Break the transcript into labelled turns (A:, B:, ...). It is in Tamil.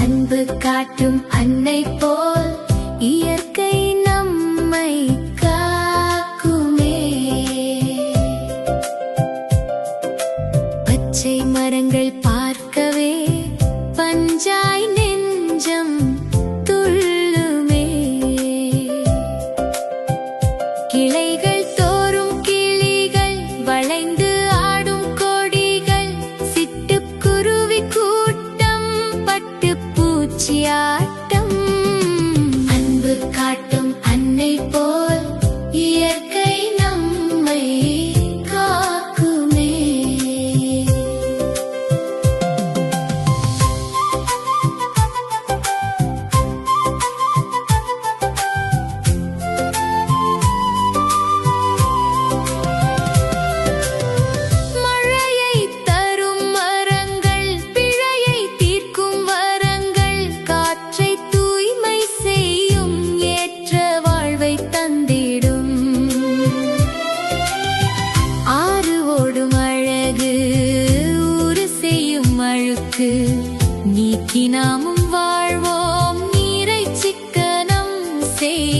A: அன்பு காட்டும் அன்னை போல் இயற்கை நம்மை காக்குமே. பச்சை மரங்கள் பார்க்கவே பஞ்சாய் நெஞ்சம் துள்ளுமே. கிளைகள் தோறும் கிளிகள் வளைந்து ஆடும் கொடிகள், சிட்டுக்குருவி கூட்டம் பட்டு பூச்சியாட்டம். அன்பு காட்டும் அன்னை போல் இயற்கை நம்மை காக்குமே. மழையை தரும் மரங்கள், பிழையை தீர்க்கும் வரங்கள், காற்றை தூய்மை செய்யும் ஏற்ற வாழ்வை தந்திடும். ஆறு ஓடும் அழகு, ஊறு செய்யும் அழுக்கு நீக்கி நாமும் வாழ்வோம். நீரை சிக்கனம் செய்